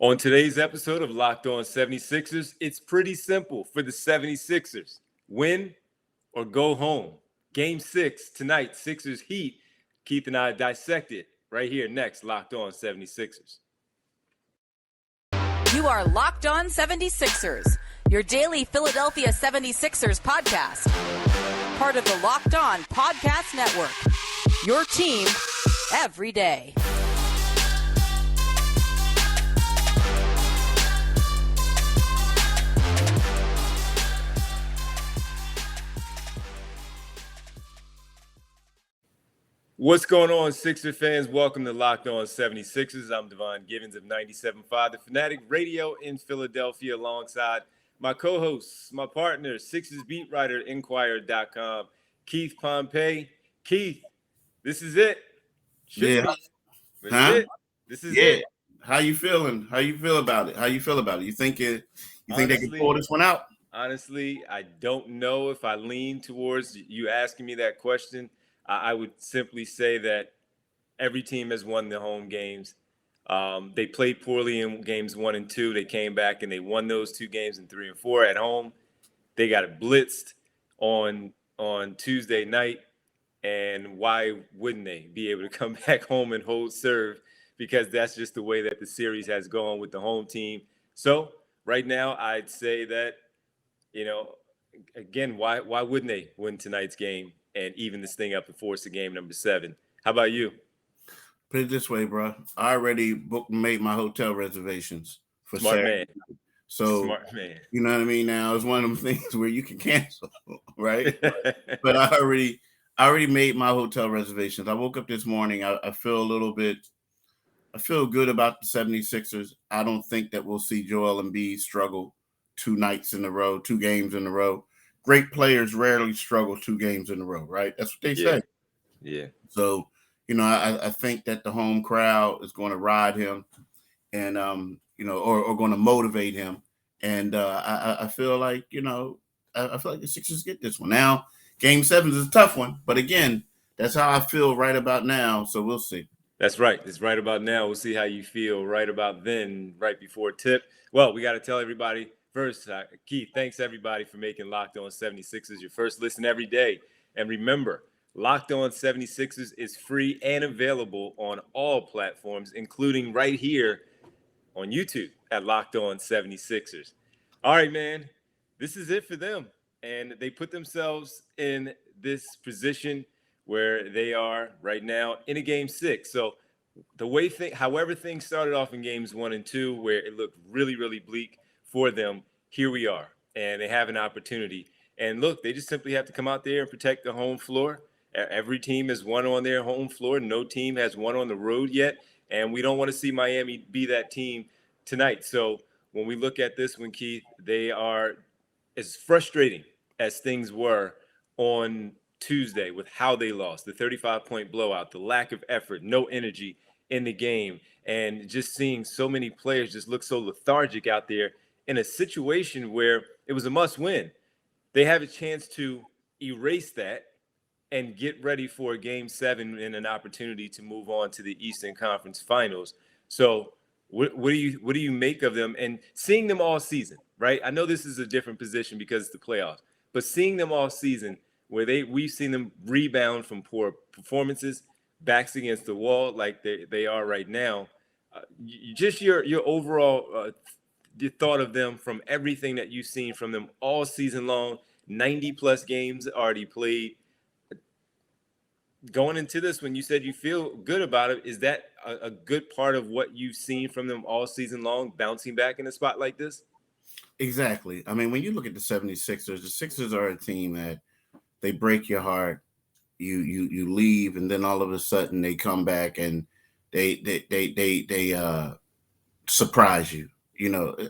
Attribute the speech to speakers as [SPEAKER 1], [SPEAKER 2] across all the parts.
[SPEAKER 1] On today's episode of Locked On 76ers, it's pretty simple for the 76ers. Win or go home. Game 6 tonight, Sixers Heat. Keith and I dissect it right here next, Locked On 76ers.
[SPEAKER 2] You are Locked On 76ers, your daily Philadelphia 76ers podcast. Part of the Locked On Podcast Network, your team every day.
[SPEAKER 1] What's going on, Sixer fans? Welcome to Locked On 76ers. I'm Devon Givens of 97.5 The Fanatic Radio in Philadelphia, alongside my co-hosts, my partner, Sixers beat writer, Inquirer.com, Keith Pompey. Keith, this is it.
[SPEAKER 3] This
[SPEAKER 1] is it. This is it.
[SPEAKER 3] How you feeling? How you feel about it? You think they can pull this one out?
[SPEAKER 1] Honestly, I don't know if I lean towards you asking me that question. I would simply say that every team has won the home games. They played poorly in games 1 and 2. They came back and they won those 2 games in 3 and 4 at home. They got blitzed on Tuesday night. And why wouldn't they be able to come back home and hold serve? Because that's just the way that the series has gone with the home team. So right now, I'd say that, again, why wouldn't they win tonight's game and even this thing up and force to game number 7? How about you?
[SPEAKER 3] Put it this way, bro. I already booked and made my hotel reservations for
[SPEAKER 1] Smart
[SPEAKER 3] Saturday.
[SPEAKER 1] Man.
[SPEAKER 3] So,
[SPEAKER 1] Smart man.
[SPEAKER 3] You know what I mean? Now, it's one of them things where you can cancel, right? But I already made my hotel reservations. I woke up this morning. I feel good about the 76ers. I don't think that we'll see Joel Embiid struggle 2 games in a row. Great players rarely struggle 2 games in a row, right? That's what they say.
[SPEAKER 1] Yeah.
[SPEAKER 3] So, I think that the home crowd is going to ride him and, or going to motivate him. And I feel like, I feel like the Sixers get this one. Now, Game 7 is a tough one. But again, that's how I feel right about now. So we'll see.
[SPEAKER 1] That's right. It's right about now. We'll see how you feel right about then, right before tip. Well, we got to tell everybody first, Keith, thanks everybody for making Locked On 76ers your first listen every day. And remember, Locked On 76ers is free and available on all platforms, including right here on YouTube at Locked On 76ers. All right, man, this is it for them. And they put themselves in this position where they are right now in a game 6. So the way however things started off in games 1 and 2, where it looked really, really bleak for them, here we are, and they have an opportunity. And look, they just simply have to come out there and protect the home floor. Every team has won on their home floor. No team has won on the road yet, and we don't want to see Miami be that team tonight. So when we look at this one, Keith, they are as frustrating as things were on Tuesday with how they lost, the 35-point blowout, the lack of effort, no energy in the game, and just seeing so many players just look so lethargic out there in a situation where it was a must-win. They have a chance to erase that and get ready for Game 7 and an opportunity to move on to the Eastern Conference Finals. So what do you make of them and seeing them all season, right? I know this is a different position because it's the playoffs, but seeing them all season where we've seen them rebound from poor performances, backs against the wall like they are right now. Just your overall the thought of them from everything that you've seen from them all season long, 90-plus games already played. Going into this, when you said you feel good about it, is that a good part of what you've seen from them all season long, bouncing back in a spot like this?
[SPEAKER 3] Exactly. I mean, when you look at the 76ers, the Sixers are a team that they break your heart. You leave, and then all of a sudden they come back and they surprise you.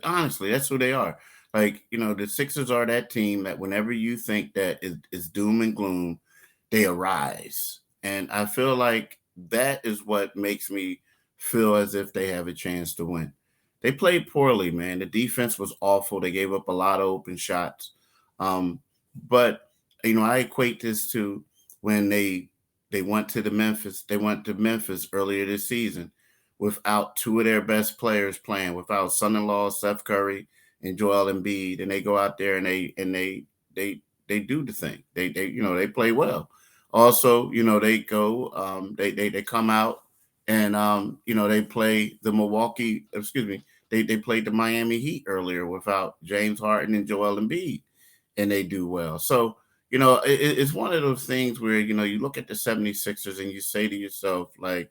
[SPEAKER 3] Honestly, that's who they are. Like, the Sixers are that team that whenever you think that is doom and gloom, they arise. And I feel like that is what makes me feel as if they have a chance to win. They played poorly, man. The defense was awful. They gave up a lot of open shots. But I equate this to when they went to Memphis earlier this season without two of their best players playing, without son-in-law Steph Curry and Joel Embiid, and they go out there and they do the thing. They play well. Also, they go they come out and they play the Milwaukee, excuse me, they played the Miami Heat earlier without James Harden and Joel Embiid, and they do well. So, it's one of those things where, you look at the 76ers and you say to yourself, like,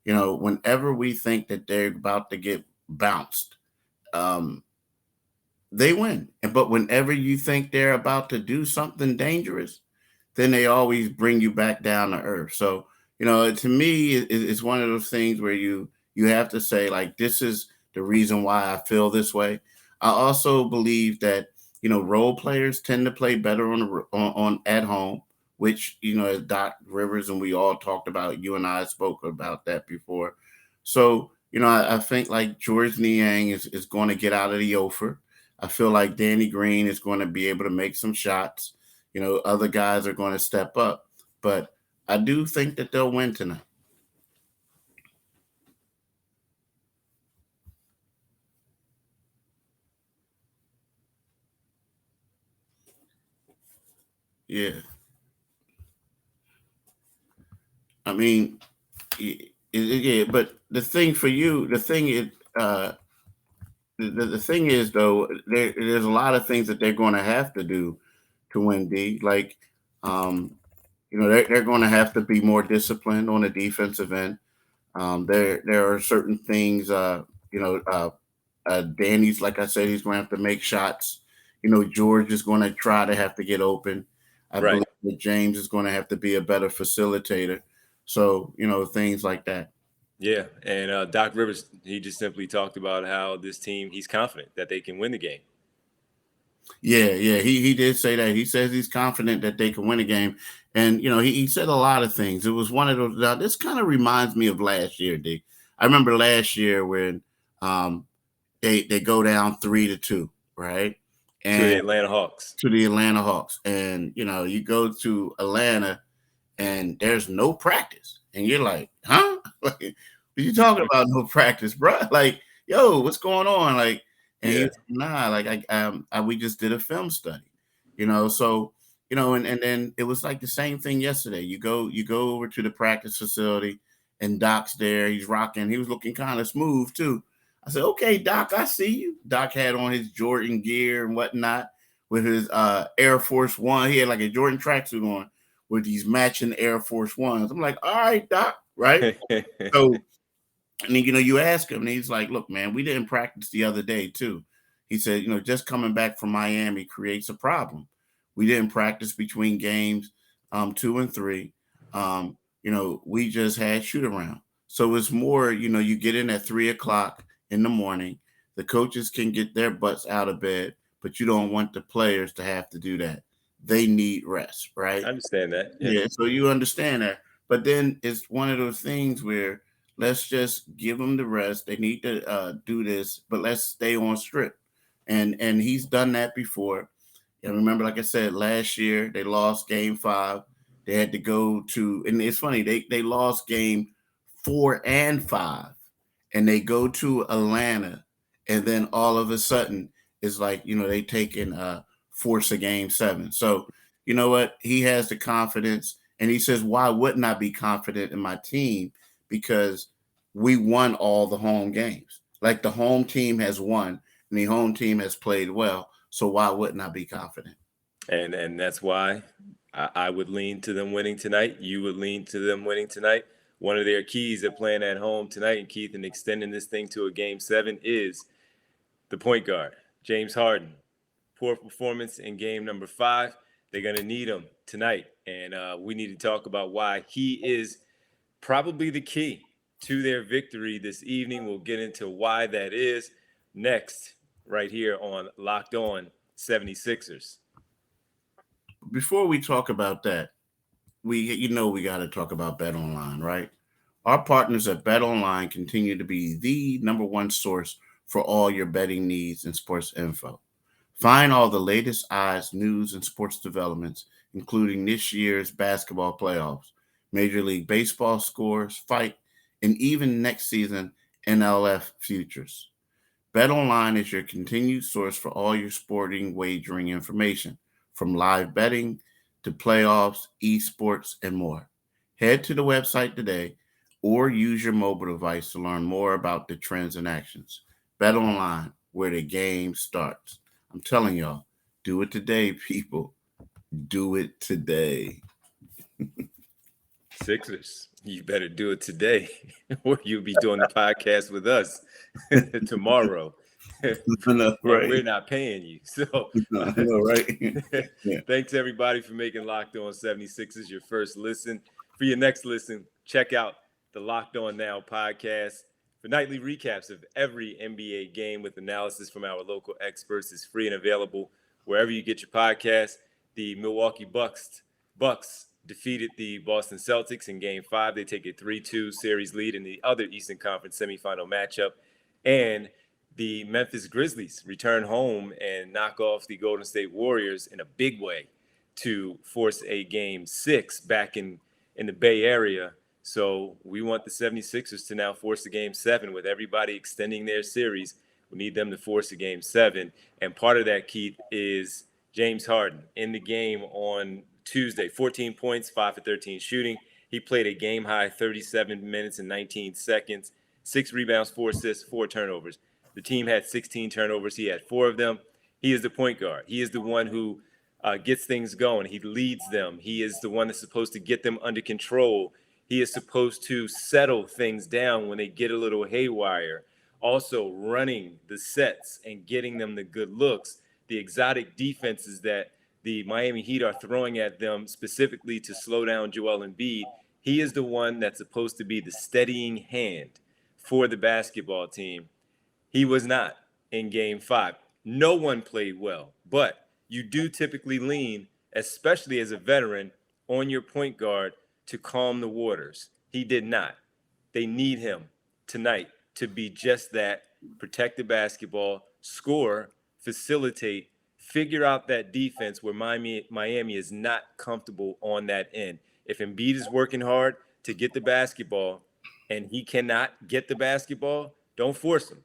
[SPEAKER 3] whenever we think that they're about to get bounced, they win. But whenever you think they're about to do something dangerous, then they always bring you back down to earth. So, to me, it's one of those things where you have to say, like, this is the reason why I feel this way. I also believe that, role players tend to play better on at home, which, as Doc Rivers and we all talked about, you and I spoke about that before. So, I think like George Niang is going to get out of the offer. I feel like Danny Green is going to be able to make some shots. Other guys are going to step up, but I do think that they'll win tonight. Yeah. I mean, yeah, but the thing for you, the thing is though, there's a lot of things that they're going to have to do to win. Like, they're going to have to be more disciplined on the defensive end. There are certain things, Danny's, like I said, he's going to have to make shots. George is going to try to have to get open. I
[SPEAKER 1] Right.
[SPEAKER 3] believe that James is going to have to be a better facilitator. So, things like that.
[SPEAKER 1] Yeah, and Doc Rivers, he just simply talked about how this team, he's confident that they can win the game.
[SPEAKER 3] Yeah, he did say that. He says he's confident that they can win a game. And, he said a lot of things. It was one of those, this kind of reminds me of last year, D. I remember last year when they go down 3-2, right?
[SPEAKER 1] To the
[SPEAKER 3] And
[SPEAKER 1] Atlanta Hawks.
[SPEAKER 3] to the Atlanta Hawks. And, you go to Atlanta and there's no practice. And you're like, huh? Like, what you talking about no practice, bro? Like, yo, what's going on? Like, and
[SPEAKER 1] Yeah.
[SPEAKER 3] he's nah, like we just did a film study, so and then it was like the same thing yesterday. You go over to the practice facility and Doc's there, he's rocking, he was looking kind of smooth too. I said, okay, Doc, I see you. Doc had on his Jordan gear and whatnot with his Air Force One. He had like a Jordan tracksuit on with these matching Air Force Ones. I'm like, all right, Doc, right? So, and then, you ask him, and he's like, look, man, we didn't practice the other day, too. He said, just coming back from Miami creates a problem. We didn't practice between games 2 and 3. We just had shoot around. So it's more, you get in at 3:00 in the morning. The coaches can get their butts out of bed, but you don't want the players to have to do that. They need rest, right?
[SPEAKER 1] I understand that.
[SPEAKER 3] Yeah, so you understand that. But then it's one of those things where let's just give them the rest. They need to do this, but let's stay on script. And he's done that before. And remember, like I said, last year they lost game 5. They had to go to, and it's funny, they lost game 4 and 5, and they go to Atlanta, and then all of a sudden it's like, they taking force a game 7. So you know what? He has the confidence, and he says, why wouldn't I be confident in my team? Because we won all the home games. Like, the home team has won, and the home team has played well. So why wouldn't I be confident?
[SPEAKER 1] And that's why I would lean to them winning tonight. You would lean to them winning tonight. One of their keys of playing at home tonight, and Keith, and extending this thing to a game 7 is the point guard, James Harden. Poor performance in game number 5. They're going to need him tonight. And we need to talk about why he is probably the key to their victory this evening. We'll get into why that is next, right here on Locked On 76ers.
[SPEAKER 3] Before we talk about that, we got to talk about Bet Online, right? Our partners at Bet Online continue to be the number one source for all your betting needs and sports info. Find all the latest odds, news, and sports developments, including this year's basketball playoffs, Major League Baseball scores, fight, and even next season NLF futures. BetOnline is your continued source for all your sporting wagering information, from live betting to playoffs, esports, and more. Head to the website today or use your mobile device to learn more about the trends and actions. BetOnline, where the game starts. I'm telling y'all, do it today, people. Do it today.
[SPEAKER 1] Sixers, you better do it today, or you'll be doing the podcast with us tomorrow.
[SPEAKER 3] know,
[SPEAKER 1] And
[SPEAKER 3] right?
[SPEAKER 1] we're not paying you. So
[SPEAKER 3] I know, right? Yeah.
[SPEAKER 1] thanks everybody for making Locked On 76ers your first listen. For your next listen, check out the Locked On Now podcast. For nightly recaps of every NBA game with analysis from our local experts is free and available wherever you get your podcast. The Milwaukee Bucks defeated the Boston Celtics in Game 5. They take a 3-2 series lead in the other Eastern Conference semifinal matchup. And the Memphis Grizzlies return home and knock off the Golden State Warriors in a big way to force a Game 6 back in the Bay Area. So we want the 76ers to now force a Game 7 with everybody extending their series. We need them to force a Game 7. And part of that, Keith, is James Harden in the game on Tuesday. 14 points, 5 for 13 shooting. He played a game-high 37 minutes and 19 seconds, 6 rebounds, 4 assists, 4 turnovers. The team had 16 turnovers. He had 4 of them. He is the point guard. He is the one who gets things going. He leads them. He is the one that's supposed to get them under control. He is supposed to settle things down when they get a little haywire. Also running the sets and getting them the good looks, the exotic defenses that the Miami Heat are throwing at them specifically to slow down Joel Embiid. He is the one that's supposed to be the steadying hand for the basketball team. He was not in Game 5. No one played well, but you do typically lean, especially as a veteran, on your point guard to calm the waters. He did not. They need him tonight to be just that, protect the basketball, score, facilitate, figure out that defense where Miami is not comfortable on that end. If Embiid is working hard to get the basketball and he cannot get the basketball, don't force him.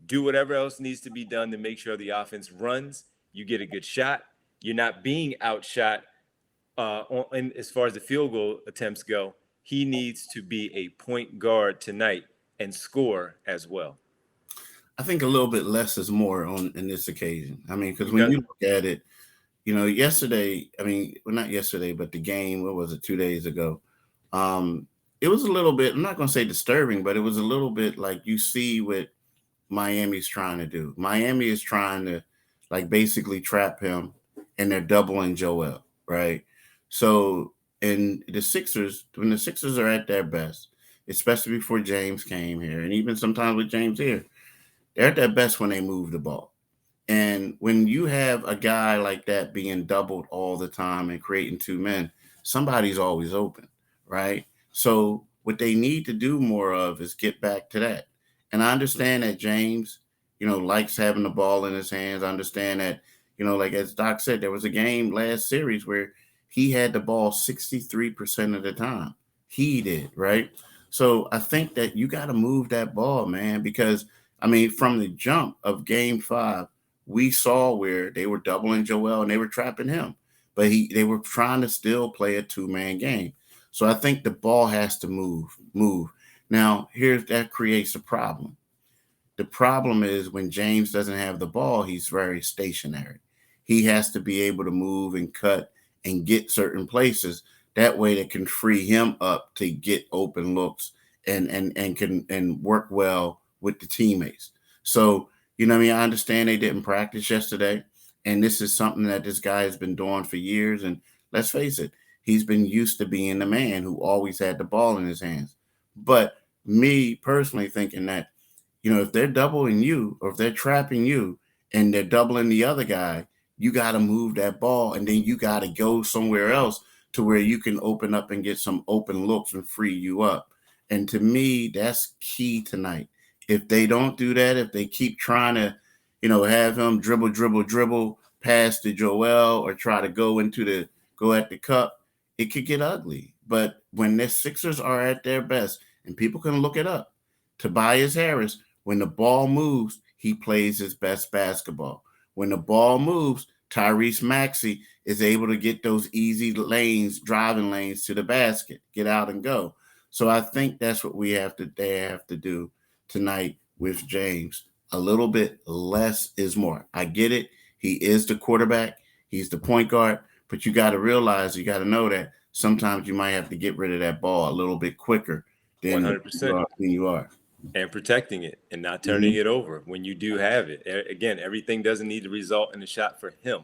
[SPEAKER 1] Do whatever else needs to be done to make sure the offense runs. You get a good shot. You're not being outshot as far as the field goal attempts go. He needs to be a point guard tonight and score as well.
[SPEAKER 3] I think a little bit less is more in this occasion. I mean, because when you look at it, yesterday, not yesterday, but the game, what was it, 2 days ago? It was a little bit, I'm not going to say disturbing, but it was a little bit like you see what Miami's trying to do. Miami is trying to basically trap him, and they're doubling Joel, right? So, and the Sixers, when the Sixers are at their best, especially before James came here, and even sometimes with James here, they're at their best when they move the ball. And when you have a guy like that being doubled all the time and creating 2 men, somebody's always open, right? So what they need to do more of is get back to that. And I understand that James, likes having the ball in his hands. I understand that, like as Doc said, there was a game last series where he had the ball 63% of the time. He did, right? So I think that you got to move that ball, man, because, from the jump of Game 5, we saw where they were doubling Joel and they were trapping him. But they were trying to still play a 2-man game. So I think the ball has to move. Now, that creates a problem. The problem is when James doesn't have the ball, he's very stationary. He has to be able to move and cut and get certain places. That way that can free him up to get open looks and can work well with the teammates. So, I understand they didn't practice yesterday, and this is something that this guy has been doing for years. And let's face it, he's been used to being the man who always had the ball in his hands. But me personally thinking that, if they're doubling you or if they're trapping you and they're doubling the other guy, you got to move that ball, and then you got to go somewhere else to where you can open up and get some open looks and free you up. And to me, that's key tonight. If they don't do that, if they keep trying to, have him dribble pass to Joel or try to go at the cup, it could get ugly. But when the Sixers are at their best, and people can look it up, Tobias Harris, when the ball moves, he plays his best basketball. When the ball moves, Tyrese Maxey is able to get those easy lanes, driving lanes to the basket, get out and go. So I think that's what they have to do tonight with James. A little bit less is more. I get it. He is the quarterback. He's the point guard. But you got to realize, you got to know that sometimes you might have to get rid of that ball a little bit quicker than
[SPEAKER 1] 100%.
[SPEAKER 3] You are.
[SPEAKER 1] And protecting it and not turning it over when you do have it. Again, everything doesn't need to result in a shot for him.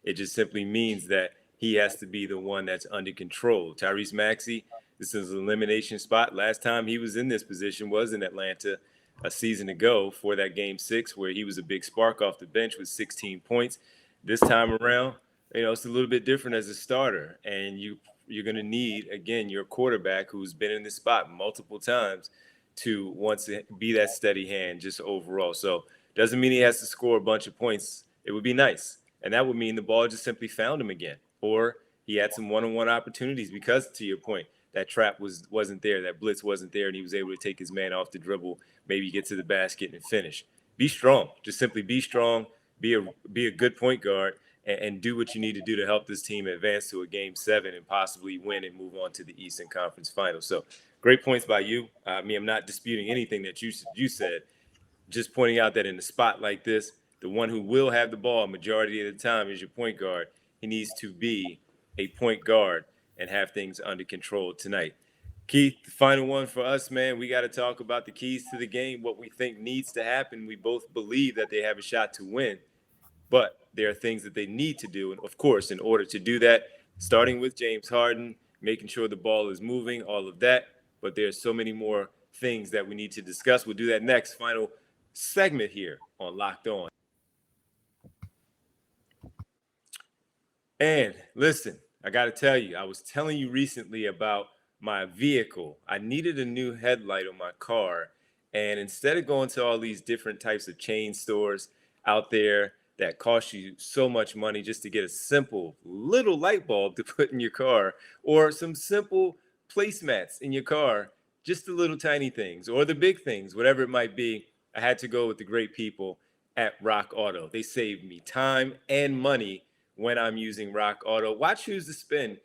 [SPEAKER 1] It just simply means that he has to be the one that's under control. Tyrese Maxey, this is an elimination spot. Last time he was in this position was in Atlanta a season ago for that game 6 where he was a big spark off the bench with 16 points. This time around, it's a little bit different as a starter. And you're going to need, again, your quarterback who's been in this spot multiple times to want to be that steady hand just overall. So doesn't mean he has to score a bunch of points. It would be nice. And that would mean the ball just simply found him again. Or he had some one-on-one opportunities because, to your point, that trap wasn't there, that blitz wasn't there, and he was able to take his man off the dribble, maybe get to the basket and finish. Be strong. Just simply be strong, be a good point guard, and do what you need to do to help this team advance to a Game 7 and possibly win and move on to the Eastern Conference Finals. So great points by you. I'm not disputing anything that you said. Just pointing out that in a spot like this, the one who will have the ball majority of the time is your point guard. He needs to be a point guard and have things under control tonight. Keith, the final one for us, man. We got to talk about the keys to the game, what we think needs to happen. We both believe that they have a shot to win, but there are things that they need to do. And of course, in order to do that, starting with James Harden, making sure the ball is moving, all of that. But there's so many more things that we need to discuss. We'll do that next, final segment here on Locked On. And listen, I got to tell you, I was telling you recently about my vehicle. I needed a new headlight on my car. And instead of going to all these different types of chain stores out there that cost you so much money just to get a simple little light bulb to put in your car, or some simple placemats in your car, just the little tiny things or the big things, whatever it might be, I had to go with the great people at Rock Auto. They saved me time and money when I'm using Rock Auto. Why choose to spend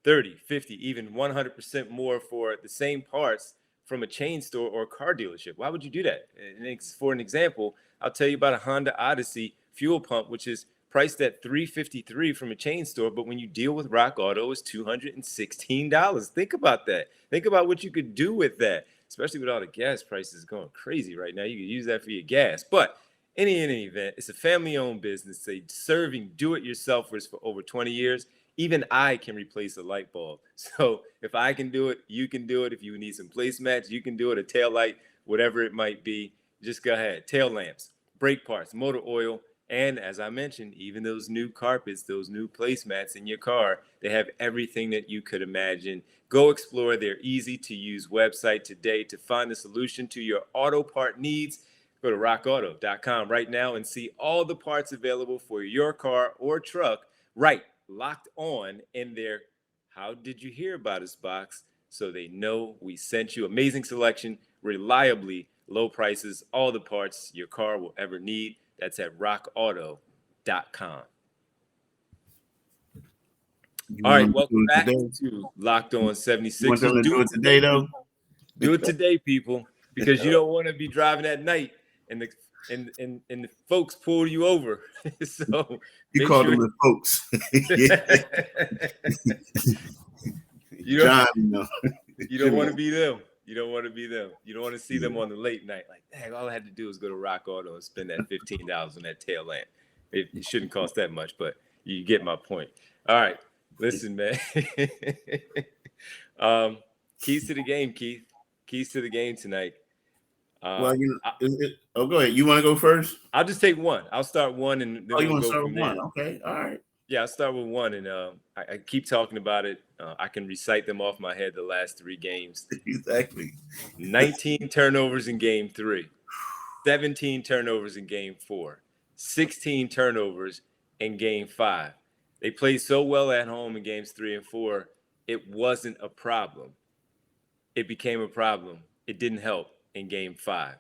[SPEAKER 1] 30, 50, even 100% more for the same parts from a chain store or car dealership? Why would you do that? And for an example, I'll tell you about a Honda Odyssey fuel pump, which is priced at $353 from a chain store, but when you deal with Rock Auto, it's $216. Think about that. Think about what you could do with that, especially with all the gas prices going crazy right now. You could use that for your gas. But in any event, it's a family-owned business. They serving do-it-yourselfers for over 20 years. Even I can replace a light bulb. So if I can do it, you can do it. If you need some placemats, you can do it. A tail light, whatever it might be, just go ahead. Tail lamps, brake parts, motor oil, and as I mentioned, even those new carpets, those new placemats in your car, they have everything that you could imagine. Go explore their easy-to-use website today to find the solution to your auto part needs. Go to rockauto.com right now and see all the parts available for your car or truck, right, locked on in their "How did you hear about us" box, so they know we sent you. Amazing selection, reliably low prices, all the parts your car will ever need. That's at rockauto.com. All right, welcome back to Locked On 76ers.
[SPEAKER 3] You want them to do it today, though?
[SPEAKER 1] Do it today, people, because you don't want to be driving at night and the folks pull you over. So
[SPEAKER 3] you call them the folks.
[SPEAKER 1] You don't want to be them. You don't want to be them. You don't want to see them on the late night. Like, dang, all I had to do was go to Rock Auto and spend that $15 on that tail lamp. It shouldn't cost that much, but you get my point. All right. Listen, man. Keys to the game, Keith. Keys to the game tonight.
[SPEAKER 3] Go ahead. You want to go first?
[SPEAKER 1] I'll just take one. I'll start one, and then
[SPEAKER 3] you want to start
[SPEAKER 1] from
[SPEAKER 3] with one?
[SPEAKER 1] there.
[SPEAKER 3] Okay, all right.
[SPEAKER 1] Yeah, I'll start with one, and I keep talking about it. I can recite them off my head the last 3 games.
[SPEAKER 3] Exactly.
[SPEAKER 1] 19 turnovers in Game 3, 17 turnovers in Game 4, 16 turnovers in Game 5. They played so well at home in Games 3 and 4, it wasn't a problem. It became a problem. It didn't help. in game 5.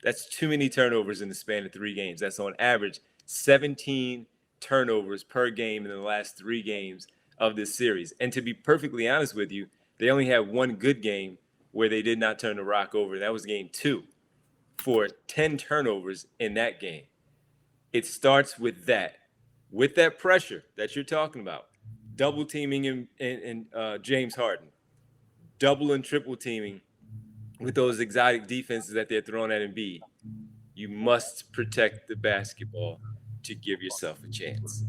[SPEAKER 1] That's too many turnovers in the span of 3 games. That's on average 17 turnovers per game in the last 3 games of this series. And to be perfectly honest with you, they only had one good game where they did not turn the rock over. That was game 2 for 10 turnovers in that game. It starts with that pressure that you're talking about, double teaming in James Harden, double and triple teaming with those exotic defenses that they're throwing at Embiid. You must protect the basketball to give yourself a chance.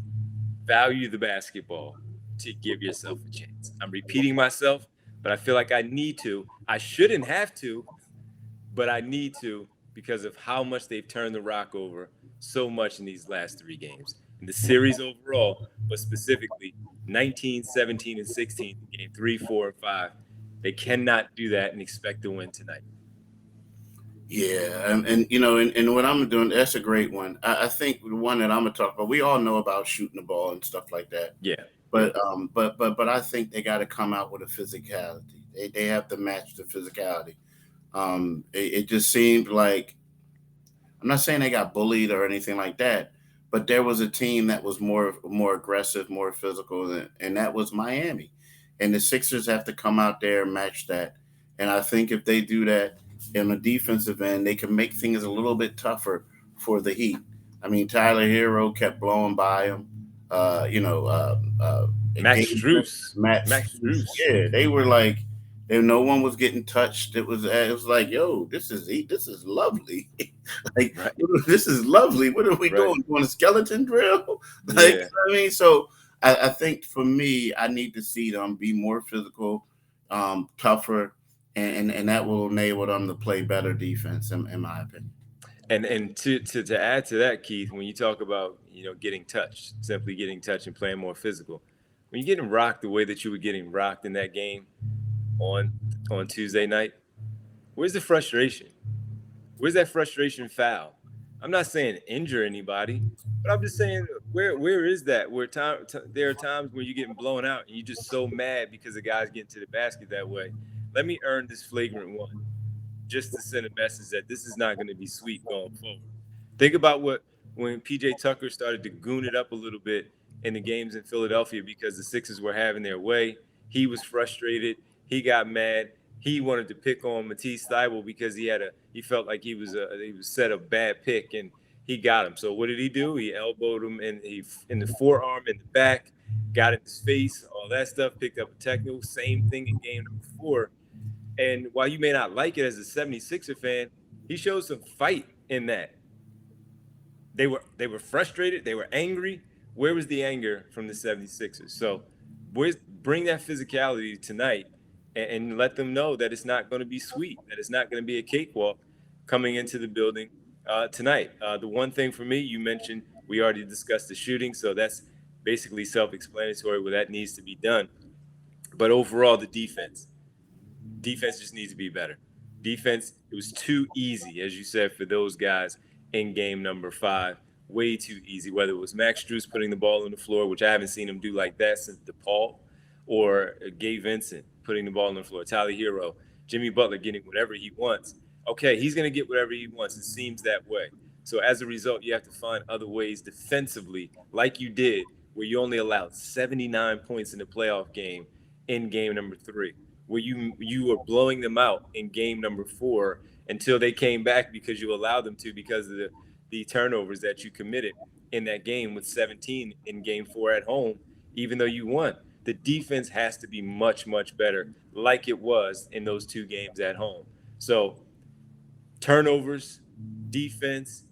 [SPEAKER 1] Value the basketball to give yourself a chance. I'm repeating myself, but I feel like I need to. I shouldn't have to, but I need to because of how much they've turned the rock over so much in these last 3 games. In the series overall, but specifically 19, 17, and 16 in game 3, 4, and 5. They cannot do that and expect to win tonight.
[SPEAKER 3] Yeah, and what I'm doing, that's a great one. I think the one that I'm gonna talk about, we all know about shooting the ball and stuff like that.
[SPEAKER 1] Yeah.
[SPEAKER 3] But I think they got to come out with a physicality. They have to match the physicality. It just seemed like, I'm not saying they got bullied or anything like that, but there was a team that was more aggressive, more physical, and that was Miami. And the Sixers have to come out there and match that. And I think if they do that in the defensive end, they can make things a little bit tougher for the Heat. I mean, Tyler Hero kept blowing by him.
[SPEAKER 1] Max Strus.
[SPEAKER 3] Max Strus. Yeah, they were like, and no one was getting touched. It was like, yo, this is lovely. Like,
[SPEAKER 1] Right.
[SPEAKER 3] this is lovely. What are we doing? Doing a skeleton drill? Like,
[SPEAKER 1] Yeah.
[SPEAKER 3] I mean, so I think for me, I need to see them be more physical, tougher, and that will enable them to play better defense, in my opinion.
[SPEAKER 1] And to add to that, Keith, when you talk about getting touched, simply getting touched and playing more physical, when you're getting rocked the way that you were getting rocked in that game on Tuesday night, where's the frustration? Where's that frustration foul? I'm not saying injure anybody, but I'm just saying where is that? There are times when you're getting blown out and you're just so mad because the guy's getting to the basket that way. Let me earn this flagrant one, just to send a message that this is not going to be sweet going forward. Think about when PJ Tucker started to goon it up a little bit in the games in Philadelphia because the Sixers were having their way. He was frustrated. He got mad. He wanted to pick on Matisse Thybulle because he felt like he was set a bad pick and he got him. So what did he do? He elbowed him in the forearm, in the back, got in his face, all that stuff. Picked up a technical. Same thing in game number 4. And while you may not like it as a 76er fan, he showed some fight in that. They were frustrated. They were angry. Where was the anger from the 76ers? So bring that physicality tonight and let them know that it's not going to be sweet, that it's not going to be a cakewalk coming into the building tonight. The one thing for me, you mentioned, we already discussed the shooting, so that's basically self-explanatory where that needs to be done. But overall, the defense just needs to be better. Defense, it was too easy, as you said, for those guys in game number 5. Way too easy, whether it was Max Strus putting the ball on the floor, which I haven't seen him do like that since DePaul, or Gabe Vincent putting the ball on the floor, Tyler Hero, Jimmy Butler getting whatever he wants. Okay, he's going to get whatever he wants. It seems that way. So as a result, you have to find other ways defensively, like you did, where you only allowed 79 points in the playoff game in game number 3, where you were blowing them out in game number 4 until they came back because you allowed them to because of the turnovers that you committed in that game with 17 in game 4 at home, even though you won. The defense has to be much, much better like it was in those 2 games at home. So turnovers, defense,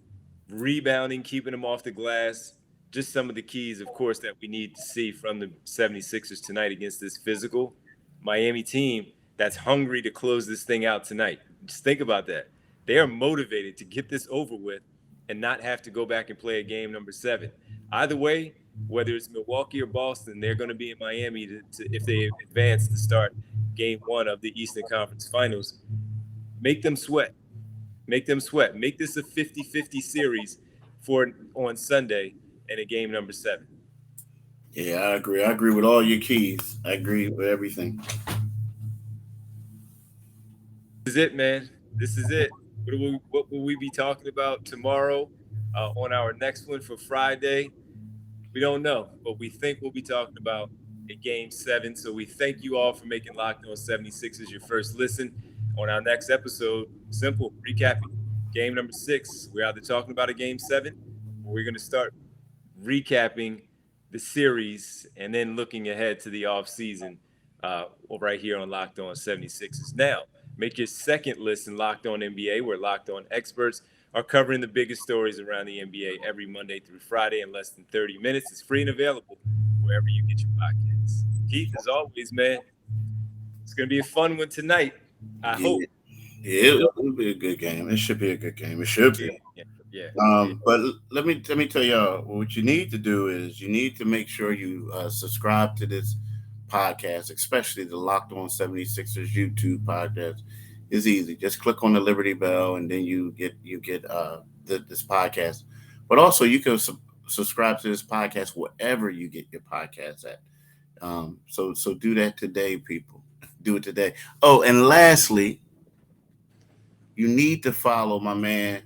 [SPEAKER 1] rebounding, keeping them off the glass, just some of the keys, of course, that we need to see from the 76ers tonight against this physical Miami team that's hungry to close this thing out tonight. Just think about that. They are motivated to get this over with and not have to go back and play a game number 7. Either way, whether it's Milwaukee or Boston, they're going to be in Miami if they advance to start game 1 of the Eastern Conference Finals. Make them sweat. Make them sweat. Make this a 50-50 series on Sunday and a game number 7.
[SPEAKER 3] Yeah, I agree. I agree with all your keys. I agree with everything.
[SPEAKER 1] This is it, man. this is it. What will we be talking about tomorrow on our next one for Friday? We don't know, but we think we'll be talking about a game 7. So we thank you all for making Locked On 76ers your first listen. On our next episode, simple recapping game number 6. We're either talking about a game 7 or we're going to start recapping the series and then looking ahead to the offseason right here on Locked On 76ers. Now, make your second listen Locked On NBA, where Locked On experts are covering the biggest stories around the NBA every Monday through Friday in less than 30 minutes. It's free and available wherever you get your podcasts. Keith, as always, man, it's going to be a fun one tonight. I
[SPEAKER 3] Yeah,
[SPEAKER 1] hope.
[SPEAKER 3] yeah, it'll be a good game. It should be a good game. It should be.
[SPEAKER 1] Yeah. It'll be.
[SPEAKER 3] But let me tell y'all what you need to do is you need to make sure you subscribe to this podcast, especially the Locked On 76ers YouTube podcast. It's easy. Just click on the Liberty Bell and then you get this podcast. But also you can subscribe to this podcast wherever you get your podcasts at. So do that today, people. Do it today. Oh, and lastly, you need to follow my man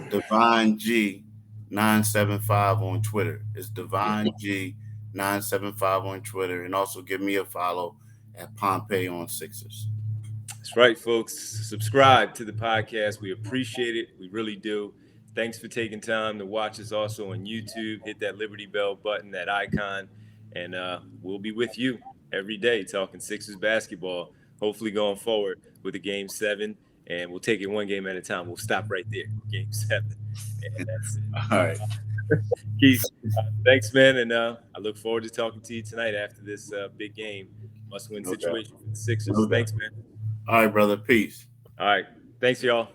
[SPEAKER 3] Divine G 975 on Twitter. It's Divine G 975 on Twitter, and also give me a follow at Pompey on Sixers.
[SPEAKER 1] That's right, folks. Subscribe to the podcast. We appreciate it. We really do. Thanks for taking time to watch us also on YouTube. Hit that Liberty Bell button, that icon, and we'll be with you every day talking Sixers basketball, hopefully going forward with a game 7, and we'll take it one game at a time. We'll stop right there, game 7, and that's it.
[SPEAKER 3] All right.
[SPEAKER 1] Keith, thanks, man, and I look forward to talking to you tonight after this big game, must-win situation for the Sixers. Thanks, man.
[SPEAKER 3] All right, brother. Peace.
[SPEAKER 1] All right. Thanks, y'all.